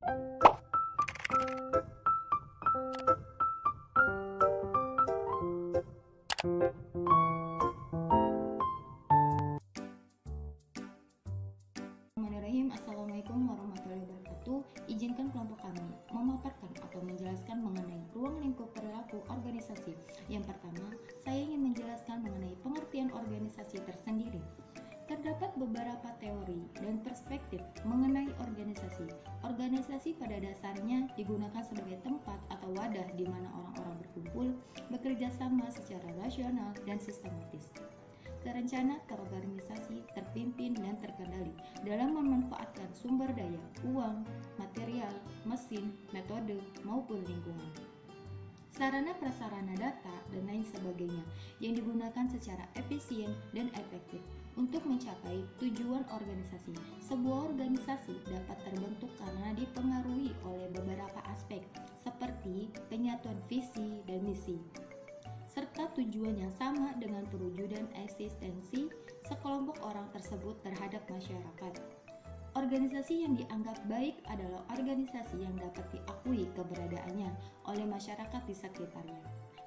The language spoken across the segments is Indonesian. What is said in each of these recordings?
Bismillahirrahmanirrahim. Assalamualaikum warahmatullahi wabarakatuh. Izinkan kelompok kami memaparkan atau menjelaskan mengenai ruang lingkup perilaku organisasi. Yang pertama, saya ingin menjelaskan mengenai pengertian organisasi tersendiri. Terdapat beberapa teori dan perspektif mengenai organisasi. Organisasi pada dasarnya digunakan sebagai tempat atau wadah di mana orang-orang berkumpul, bekerja sama secara rasional dan sistematis, terencana, terorganisasi, terpimpin, dan terkendali dalam memanfaatkan sumber daya, uang, material, mesin, metode, maupun lingkungan, sarana prasarana data, dan lain sebagainya yang digunakan secara efisien dan efektif untuk mencapai tujuan organisasi. Sebuah organisasi dapat terbentuk karena dipengaruhi oleh beberapa aspek seperti penyatuan visi dan misi, serta tujuan yang sama dengan perwujudan eksistensi sekelompok orang tersebut terhadap masyarakat. Organisasi yang dianggap baik adalah organisasi yang dapat diakui keberadaannya oleh masyarakat di sekitarnya,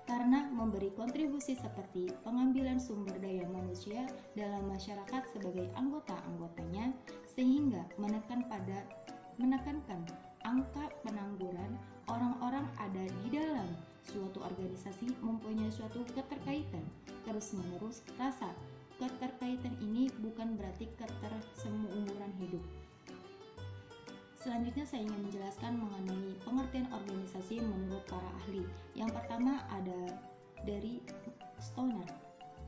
karena memberi kontribusi seperti pengambilan sumber daya manusia dalam masyarakat sebagai anggota-anggotanya, sehingga menekankan angka pengangguran. Orang-orang ada di dalam suatu organisasi mempunyai suatu keterkaitan terus-menerus. Rasa keterkaitan ini bukan berarti keterseumuran hidup. Selanjutnya saya ingin menjelaskan mengenai pengertian organisasi menurut para ahli. Yang pertama ada dari Stoner,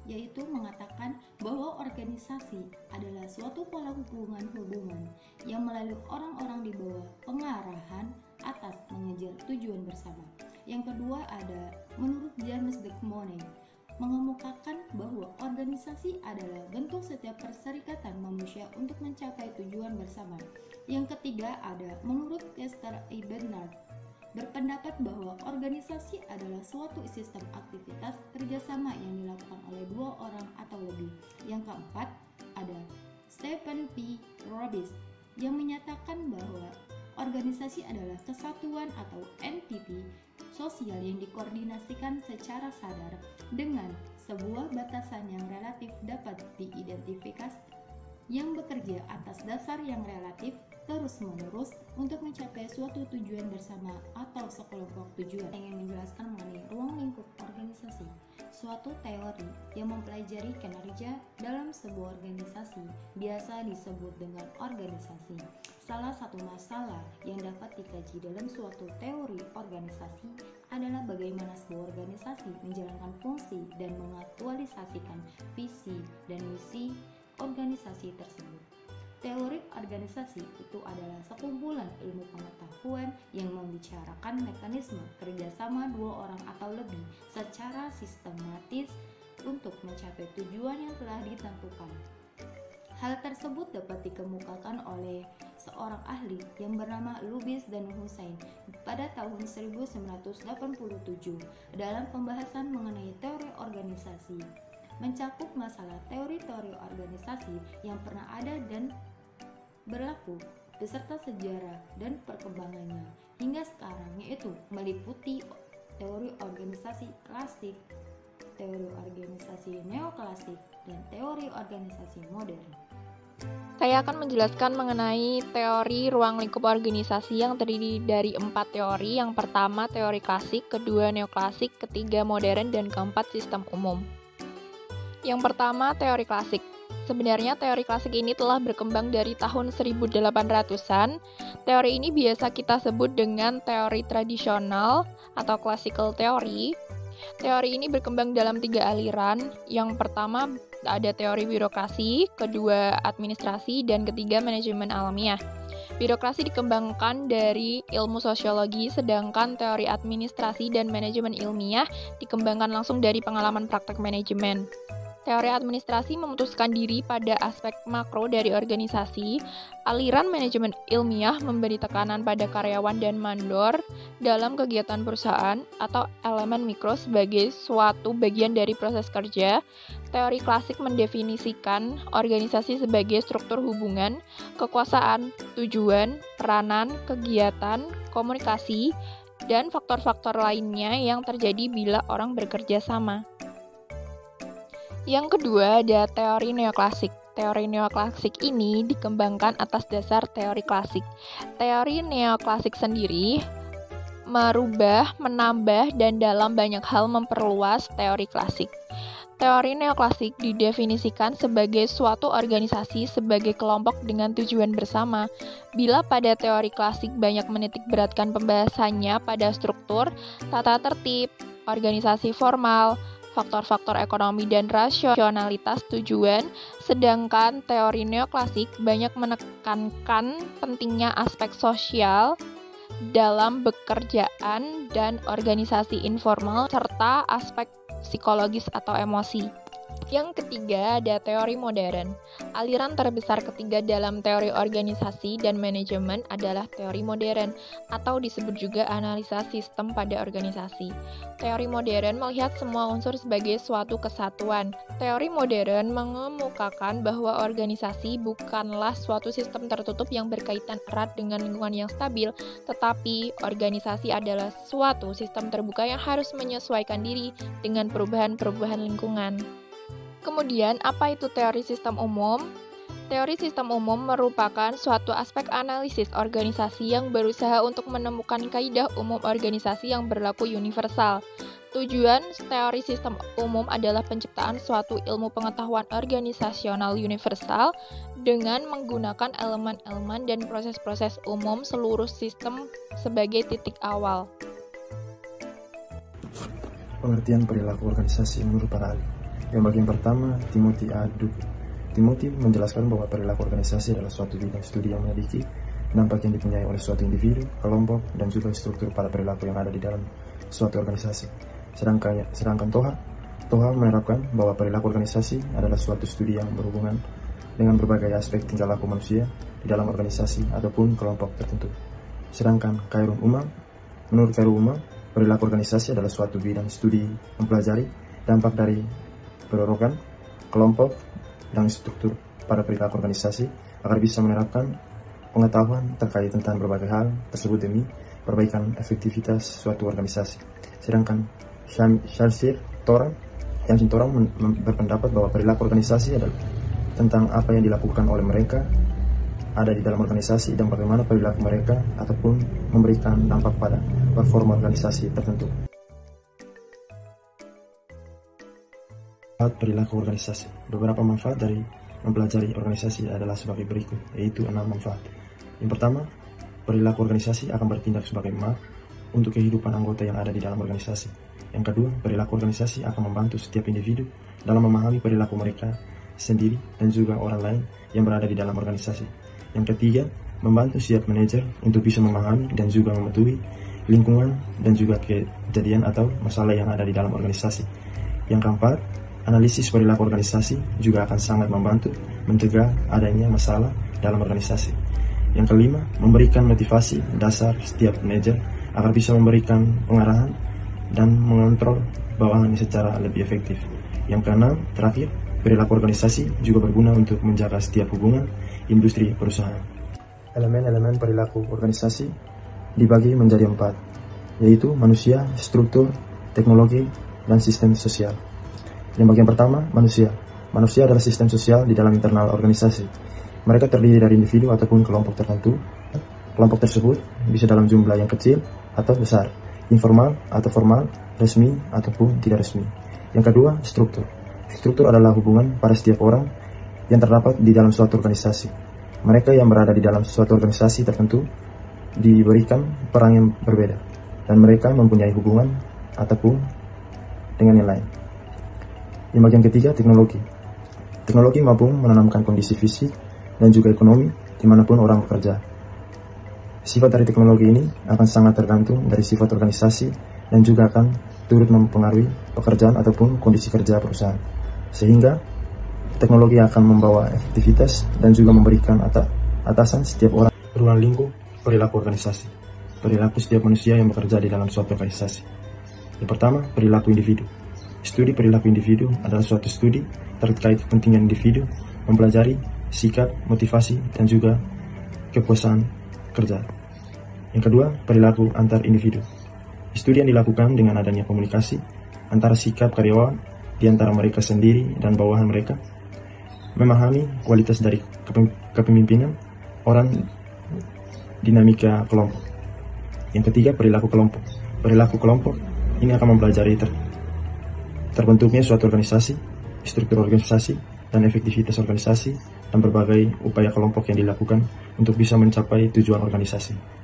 yaitu mengatakan bahwa organisasi adalah suatu pola hubungan yang melalui orang-orang di bawah pengarahan atas mengejar tujuan bersama. Yang kedua ada menurut James McMonagle, mengemukakan bahwa organisasi adalah bentuk setiap perserikatan manusia untuk mencapai tujuan bersama. Yang ketiga ada menurut Chester A. Bernard, berpendapat bahwa organisasi adalah suatu sistem aktivitas kerjasama yang dilakukan oleh dua orang atau lebih. Yang keempat ada Stephen P. Robbins, yang menyatakan bahwa organisasi adalah kesatuan atau entiti sosial yang dikoordinasikan secara sadar dengan sebuah batasan yang relatif dapat diidentifikasi, yang bekerja atas dasar yang relatif terus-menerus untuk mencapai suatu tujuan bersama atau sekelompok tujuan. Saya ingin menjelaskan mengenai ruang lingkup organisasi, suatu teori yang mempelajari kinerja dalam sebuah organisasi, biasa disebut dengan organisasi. Salah satu masalah yang dapat dikaji dalam suatu teori organisasi adalah bagaimana sebuah organisasi menjalankan fungsi dan mengaktualisasikan visi dan misi organisasi tersebut. Teori organisasi itu adalah sekumpulan ilmu pengetahuan yang membicarakan mekanisme kerjasama dua orang atau lebih secara sistematis untuk mencapai tujuan yang telah ditentukan. Hal tersebut dapat dikemukakan oleh seorang ahli yang bernama Lubis dan Hussein pada tahun 1987 dalam pembahasan mengenai teori organisasi, mencakup masalah teori-teori organisasi yang pernah ada dan berlaku beserta sejarah dan perkembangannya hingga sekarang, yaitu meliputi teori organisasi klasik, teori organisasi neoklasik, dan teori organisasi modern. Saya akan menjelaskan mengenai teori ruang lingkup organisasi yang terdiri dari 4 teori. Yang pertama teori klasik, kedua neoklasik, ketiga modern, dan keempat sistem umum. Yang pertama teori klasik. Sebenarnya teori klasik ini telah berkembang dari tahun 1800-an. Teori ini biasa kita sebut dengan teori tradisional atau classical theory. Teori ini berkembang dalam 3 aliran. Yang pertama ada teori birokrasi, kedua administrasi, dan ketiga manajemen alamiah. Birokrasi dikembangkan dari ilmu sosiologi, sedangkan teori administrasi dan manajemen ilmiah dikembangkan langsung dari pengalaman praktek manajemen. Teori administrasi memutuskan diri pada aspek makro dari organisasi. Aliran manajemen ilmiah memberi tekanan pada karyawan dan mandor dalam kegiatan perusahaan atau elemen mikro sebagai suatu bagian dari proses kerja. Teori klasik mendefinisikan organisasi sebagai struktur hubungan, kekuasaan, tujuan, peranan, kegiatan, komunikasi, dan faktor-faktor lainnya yang terjadi bila orang bekerja sama. Yang kedua ada teori neoklasik. Teori neoklasik ini dikembangkan atas dasar teori klasik. Teori neoklasik sendiri merubah, menambah, dan dalam banyak hal memperluas teori klasik. Teori neoklasik didefinisikan sebagai suatu organisasi sebagai kelompok dengan tujuan bersama. Bila pada teori klasik banyak menitik beratkan pembahasannya pada struktur, tata tertib, organisasi formal, faktor-faktor ekonomi dan rasionalitas tujuan, sedangkan teori neoklasik banyak menekankan pentingnya aspek sosial dalam bekerjaan dan organisasi informal, serta aspek psikologis atau emosi. Yang ketiga ada teori modern. Aliran terbesar ketiga dalam teori organisasi dan manajemen adalah teori modern, atau disebut juga analisa sistem pada organisasi. Teori modern melihat semua unsur sebagai suatu kesatuan. Teori modern mengemukakan bahwa organisasi bukanlah suatu sistem tertutup yang berkaitan erat dengan lingkungan yang stabil, tetapi organisasi adalah suatu sistem terbuka yang harus menyesuaikan diri dengan perubahan-perubahan lingkungan. Kemudian, apa itu teori sistem umum? Teori sistem umum merupakan suatu aspek analisis organisasi yang berusaha untuk menemukan kaidah umum organisasi yang berlaku universal. Tujuan teori sistem umum adalah penciptaan suatu ilmu pengetahuan organisasional universal dengan menggunakan elemen-elemen dan proses-proses umum seluruh sistem sebagai titik awal. Pengertian perilaku organisasi menurut para ahli. Yang bagian pertama, Timothy A. Duke. Timothy menjelaskan bahwa perilaku organisasi adalah suatu bidang studi yang menyelidiki dampak yang dipunyai oleh suatu individu, kelompok, dan juga struktur pada perilaku yang ada di dalam suatu organisasi. Sedangkan Toha menerapkan bahwa perilaku organisasi adalah suatu studi yang berhubungan dengan berbagai aspek tingkah laku manusia di dalam organisasi ataupun kelompok tertentu. Sedangkan menurut Khairul Umam, perilaku organisasi adalah suatu bidang studi mempelajari dampak dari perorokan, kelompok, dan struktur pada perilaku organisasi agar bisa menerapkan pengetahuan terkait tentang berbagai hal tersebut demi perbaikan efektivitas suatu organisasi. Sedangkan Shalsir Torang berpendapat bahwa perilaku organisasi adalah tentang apa yang dilakukan oleh mereka ada di dalam organisasi dan bagaimana perilaku mereka ataupun memberikan dampak pada performa organisasi tertentu. Perilaku organisasi. Beberapa manfaat dari mempelajari organisasi adalah sebagai berikut, yaitu 6 manfaat. Yang pertama, perilaku organisasi akan bertindak sebagai map untuk kehidupan anggota yang ada di dalam organisasi. Yang kedua, perilaku organisasi akan membantu setiap individu dalam memahami perilaku mereka sendiri dan juga orang lain yang berada di dalam organisasi. Yang ketiga, membantu setiap manajer untuk bisa memahami dan juga mematuhi lingkungan dan juga kejadian atau masalah yang ada di dalam organisasi. Yang keempat, analisis perilaku organisasi juga akan sangat membantu mencegah adanya masalah dalam organisasi. Yang kelima, memberikan motivasi dasar setiap manajer agar bisa memberikan pengarahan dan mengontrol bawahannya secara lebih efektif. Yang keenam, terakhir, perilaku organisasi juga berguna untuk menjaga setiap hubungan industri perusahaan. Elemen-elemen perilaku organisasi dibagi menjadi 4, yaitu manusia, struktur, teknologi, dan sistem sosial. Yang bagian pertama, manusia. Manusia adalah sistem sosial di dalam internal organisasi. Mereka terdiri dari individu ataupun kelompok tertentu. Kelompok tersebut bisa dalam jumlah yang kecil atau besar, informal atau formal, resmi ataupun tidak resmi. Yang kedua, struktur. Struktur adalah hubungan pada setiap orang yang terdapat di dalam suatu organisasi. Mereka yang berada di dalam suatu organisasi tertentu diberikan peran yang berbeda, dan mereka mempunyai hubungan ataupun dengan yang lain. Yang bagian ketiga, teknologi. Teknologi mampu menanamkan kondisi fisik dan juga ekonomi dimanapun orang bekerja. Sifat dari teknologi ini akan sangat tergantung dari sifat organisasi dan juga akan turut mempengaruhi pekerjaan ataupun kondisi kerja perusahaan. sehingga teknologi akan membawa efektivitas dan juga memberikan atasan setiap orang. Ruang lingkup perilaku organisasi. Perilaku setiap manusia yang bekerja di dalam suatu organisasi. Yang pertama, perilaku individu. Studi perilaku individu adalah suatu studi terkait kepentingan individu, mempelajari sikap, motivasi, dan juga kepuasan kerja. Yang kedua, perilaku antar individu. Studi yang dilakukan dengan adanya komunikasi antara sikap karyawan di antara mereka sendiri dan bawahan mereka, memahami kualitas dari kepemimpinan orang, dinamika kelompok. Yang ketiga, perilaku kelompok. Perilaku kelompok ini akan mempelajari terbentuknya suatu organisasi, struktur organisasi, dan efektivitas organisasi, dan berbagai upaya kelompok yang dilakukan untuk bisa mencapai tujuan organisasi.